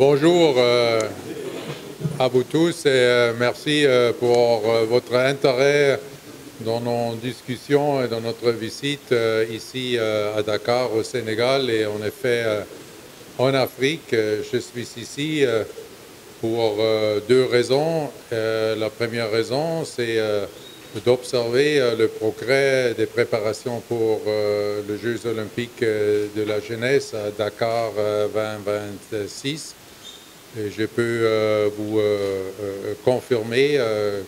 Bonjour à vous tous et merci pour votre intérêt dans nos discussions et dans notre visite ici à Dakar, au Sénégal et en effet en Afrique. Je suis ici pour deux raisons. La première raison, c'est d'observer le progrès des préparations pour les Jeux olympiques de la jeunesse à Dakar 2026. Et je peux vous confirmer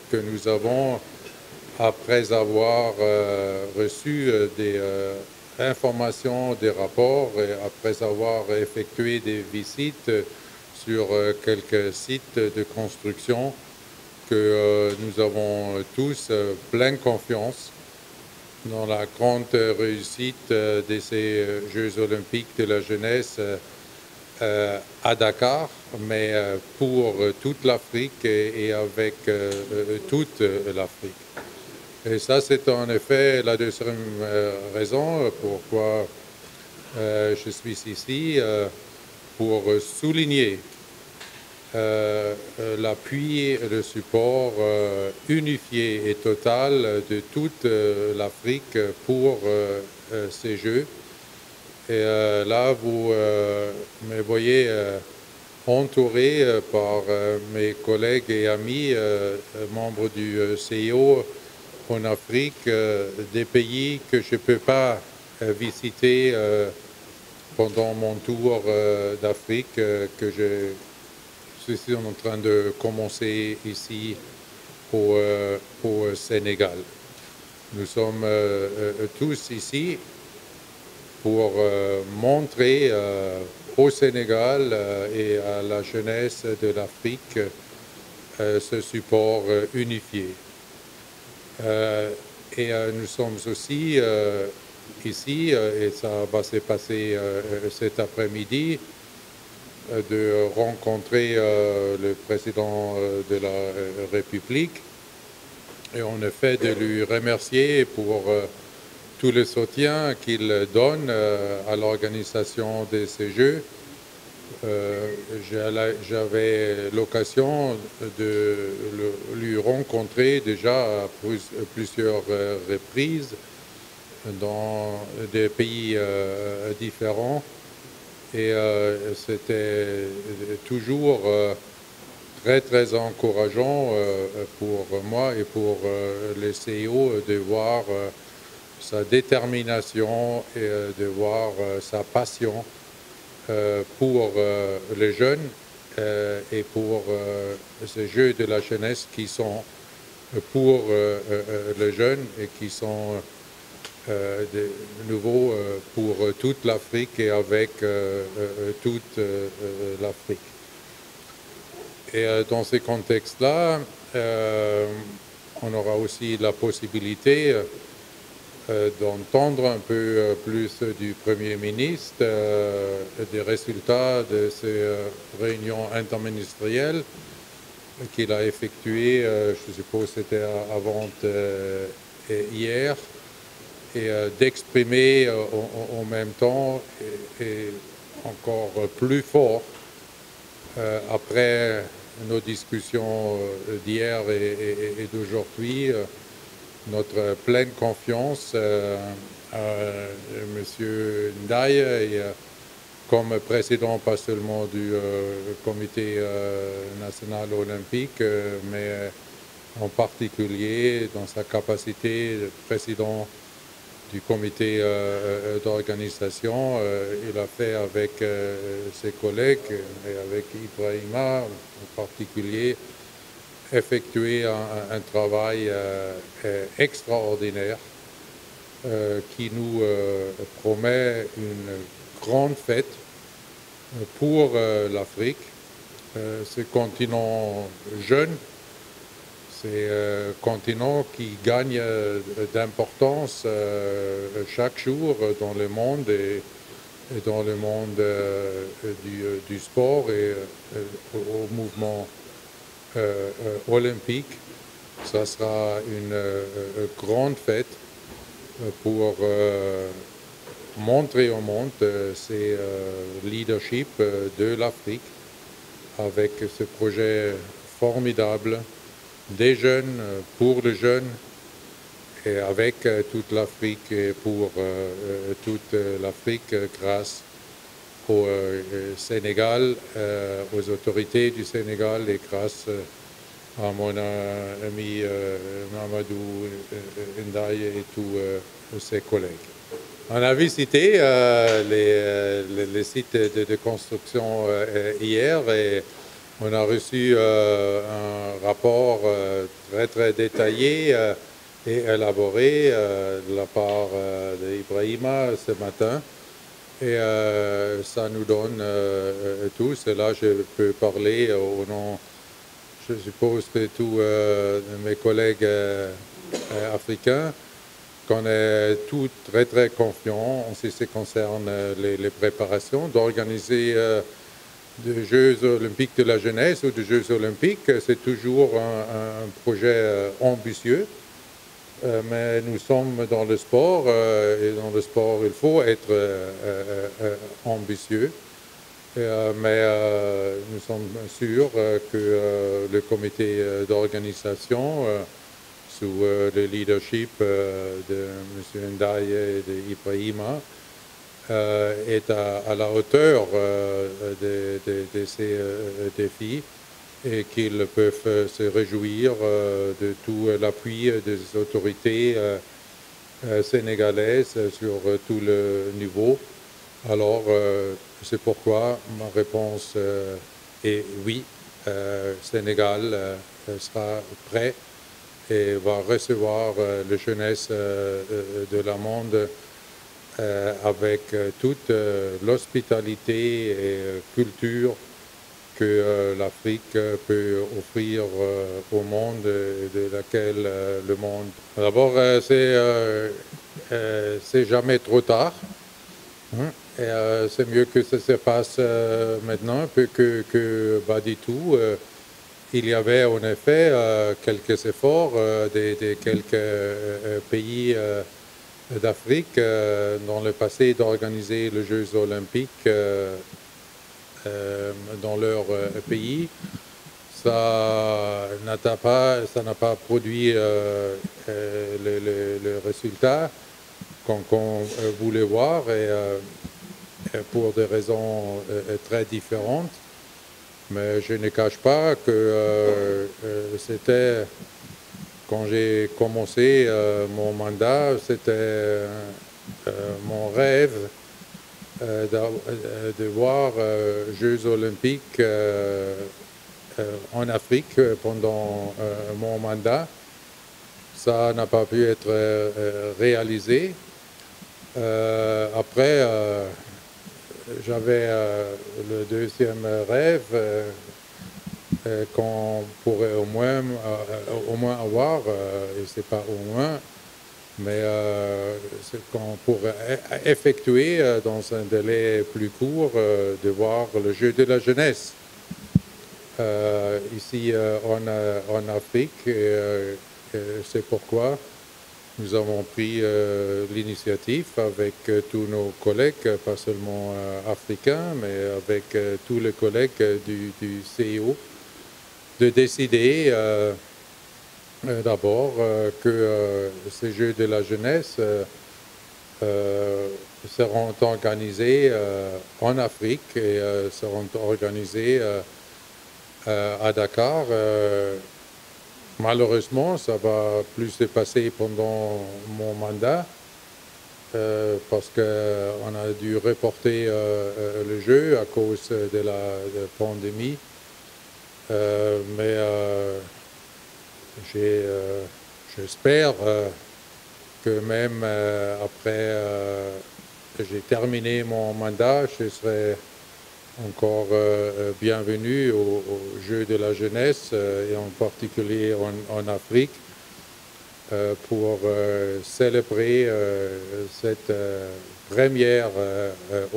que nous avons, après avoir reçu des informations, des rapports, et après avoir effectué des visites sur quelques sites de construction, que nous avons tous pleine confiance dans la grande réussite de ces Jeux olympiques de la jeunesse à Dakar, mais pour toute l'Afrique et avec toute l'Afrique. Et ça, c'est en effet la deuxième raison pourquoi je suis ici, pour souligner l'appui et le support unifié et total de toute l'Afrique pour ces Jeux. Et là, vous me voyez entouré par mes collègues et amis, membres du CIO en Afrique, des pays que je ne peux pas visiter pendant mon tour d'Afrique que je suis en train de commencer ici au Sénégal. Nous sommes tous ici pour montrer au Sénégal et à la jeunesse de l'Afrique ce support unifié. Et nous sommes aussi ici, et ça va se passer cet après-midi, de rencontrer le président de la République et en effet de lui remercier pour tout le soutien qu'il donne à l'organisation de ces Jeux. J'avais l'occasion de lui rencontrer déjà à plusieurs reprises dans des pays différents et c'était toujours très très encourageant pour moi et pour les CIO de voir sa détermination et de voir sa passion pour les jeunes et pour ces Jeux de la jeunesse qui sont pour les jeunes et qui sont de nouveau pour toute l'Afrique et avec toute l'Afrique. Et dans ces contextes-là, on aura aussi la possibilité d'entendre un peu plus du Premier ministre des résultats de ces réunions interministérielles qu'il a effectuées, je suppose que c'était avant hier, et d'exprimer en même temps et encore plus fort après nos discussions d'hier et d'aujourd'hui notre pleine confiance à M. Ndiaye et comme président pas seulement du comité national olympique, mais en particulier dans sa capacité de président du comité d'organisation. Il a fait avec ses collègues et avec Ibrahima en particulier effectuer un travail extraordinaire qui nous promet une grande fête pour l'Afrique. Ce continent jeune, c'est un continent qui gagne d'importance chaque jour dans le monde et dans le monde du sport et au mouvement olympique. Ça sera une grande fête pour montrer au monde ces leadership de l'Afrique avec ce projet formidable des jeunes, pour les jeunes, et avec toute l'Afrique et pour toute l'Afrique grâce au Sénégal, aux autorités du Sénégal et grâce à mon ami Mamadou Ndiaye et tous ses collègues. On a visité les sites de construction hier et on a reçu un rapport très très détaillé et élaboré de la part d'Ibrahima ce matin. Et ça nous donne tous, et là je peux parler au nom, je suppose, de tous mes collègues africains, qu'on est tous très très confiants en ce qui concerne les préparations d'organiser des Jeux olympiques de la jeunesse ou des Jeux olympiques. C'est toujours un projet ambitieux. Mais nous sommes dans le sport et dans le sport il faut être ambitieux. Mais nous sommes sûrs que le comité d'organisation, sous le leadership de M. Ndiaye et d'Ibrahima, est à la hauteur de ces défis et qu'ils peuvent se réjouir de tout l'appui des autorités sénégalaises sur tout le niveau. Alors, c'est pourquoi ma réponse est oui, Sénégal sera prêt et va recevoir la jeunesse de la monde avec toute l'hospitalité et culture que l'Afrique peut offrir au monde, de laquelle le monde... D'abord, c'est jamais trop tard. C'est mieux que ça se passe maintenant que pas du tout. Il y avait en effet quelques efforts de quelques pays d'Afrique dans le passé d'organiser les Jeux olympiques dans leur pays. Ça n'a pas produit le résultat qu'on voulait voir et pour des raisons très différentes. Mais je ne cache pas que c'était, quand j'ai commencé mon mandat, c'était mon rêve de voir Jeux olympiques en Afrique pendant mon mandat. Ça n'a pas pu être réalisé. Après, j'avais le deuxième rêve qu'on pourrait au moins avoir, et c'est pas au moins, mais c'est qu'on pourrait effectuer dans un délai plus court de voir le jeu de la jeunesse ici en Afrique. Et c'est pourquoi nous avons pris l'initiative avec tous nos collègues, pas seulement africains, mais avec tous les collègues du CIO, de décider d'abord que ces Jeux de la jeunesse seront organisés en Afrique et seront organisés à Dakar. Malheureusement, ça va plus se passer pendant mon mandat parce qu'on a dû reporter le jeu à cause de la pandémie. Mais j'espère que même après que j'ai terminé mon mandat, je serai encore bienvenue aux Jeux de la jeunesse et en particulier en Afrique pour célébrer cette première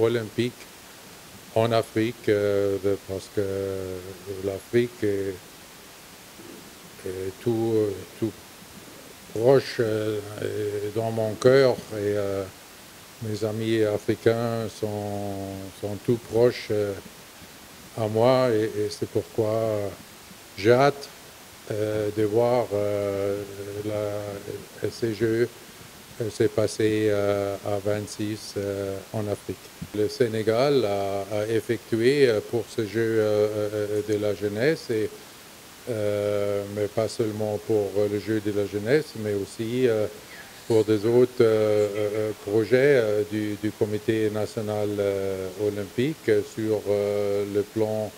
olympique en Afrique parce que l'Afrique est tout proche dans mon cœur et mes amis africains sont tout proches à moi et c'est pourquoi j'ai hâte de voir ces Jeux s'est passé à 26 en Afrique. Le Sénégal a effectué pour ce jeu de la jeunesse, mais pas seulement pour le jeu de la jeunesse, mais aussi pour des autres projets du Comité national olympique sur le plan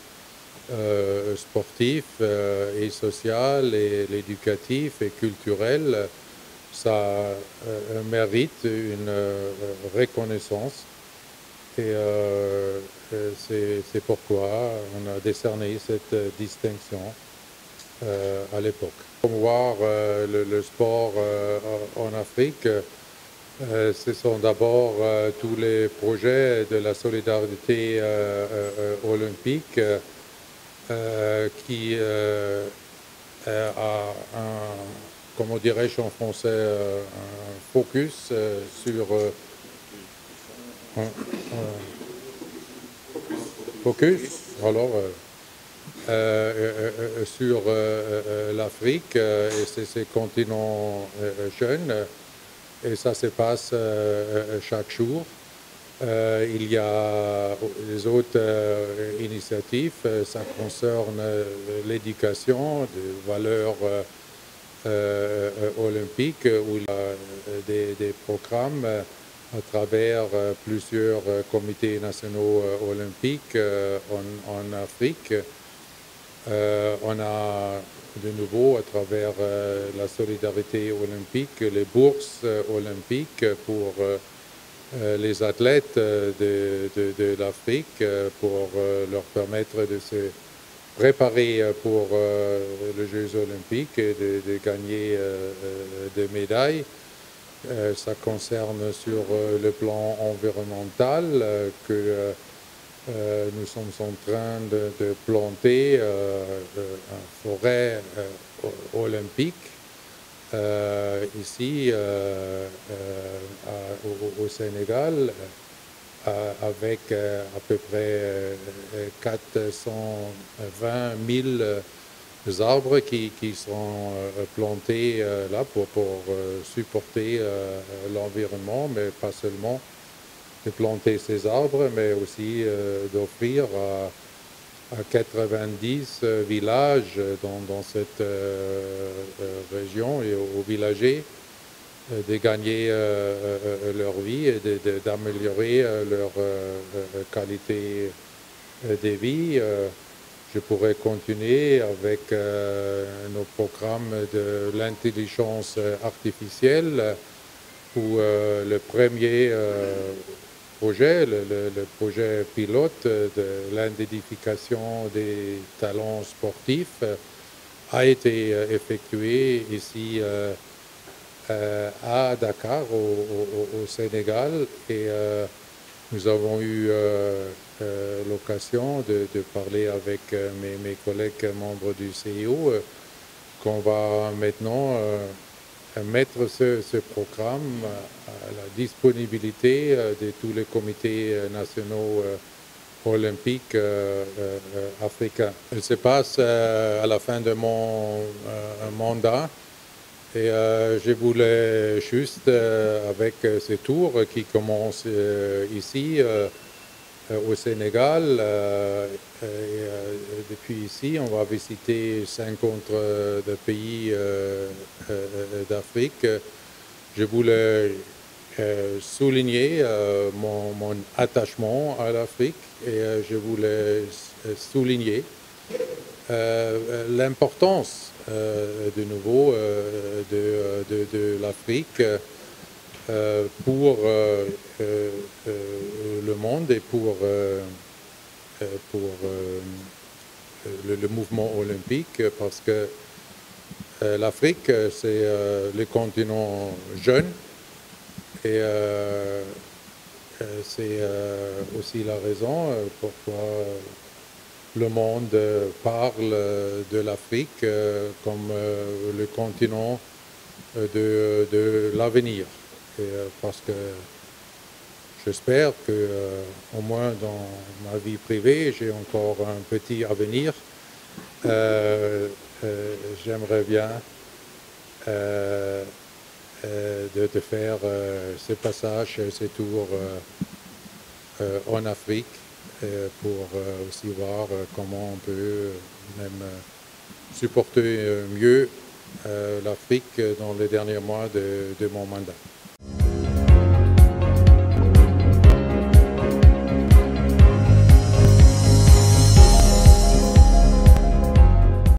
sportif et social et l'éducatif et culturel. Ça mérite une reconnaissance et c'est pourquoi on a décerné cette distinction à l'époque. Promouvoir le sport en Afrique, ce sont d'abord tous les projets de la solidarité olympique qui a un, comment dirais-je en français, un focus sur sur l'Afrique et ces continents jeunes, et ça se passe chaque jour. Il y a les autres initiatives, ça concerne l'éducation, des valeurs olympiques, où il y a des programmes à travers plusieurs comités nationaux olympiques en Afrique. On a de nouveau, à travers la solidarité olympique, les bourses olympiques pour les athlètes de l'Afrique, pour leur permettre de se préparer pour les Jeux olympiques et de gagner des médailles. Ça concerne sur le plan environnemental que nous sommes en train de planter une forêt olympique ici au Sénégal, avec à peu près 420 000 arbres qui seront plantés là pour supporter l'environnement, mais pas seulement de planter ces arbres, mais aussi d'offrir à 90 villages dans cette région et aux villagers de gagner leur vie et d'améliorer leur qualité de vie. Je pourrais continuer avec nos programmes de l'intelligence artificielle, où le premier projet, le projet pilote de l'identification des talents sportifs a été effectué ici à Dakar, au Sénégal, et nous avons eu l'occasion de parler avec mes collègues membres du CIO qu'on va maintenant mettre ce programme à la disponibilité de tous les comités nationaux olympiques africains. Il se passe à la fin de mon mandat, et je voulais juste, avec ce tour qui commence ici au Sénégal, depuis ici, on va visiter 50 pays d'Afrique. Je voulais souligner mon attachement à l'Afrique, et je voulais souligner l'importance de nouveau de l'Afrique pour le monde et pour le mouvement olympique, parce que l'Afrique, c'est le continent jeune, et c'est aussi la raison pourquoi le monde parle de l'Afrique comme le continent de l'avenir. Parce que j'espère que, au moins dans ma vie privée, j'ai encore un petit avenir. J'aimerais bien de faire ce passage, ce tour en Afrique pour aussi voir comment on peut même supporter mieux l'Afrique dans les derniers mois de mon mandat.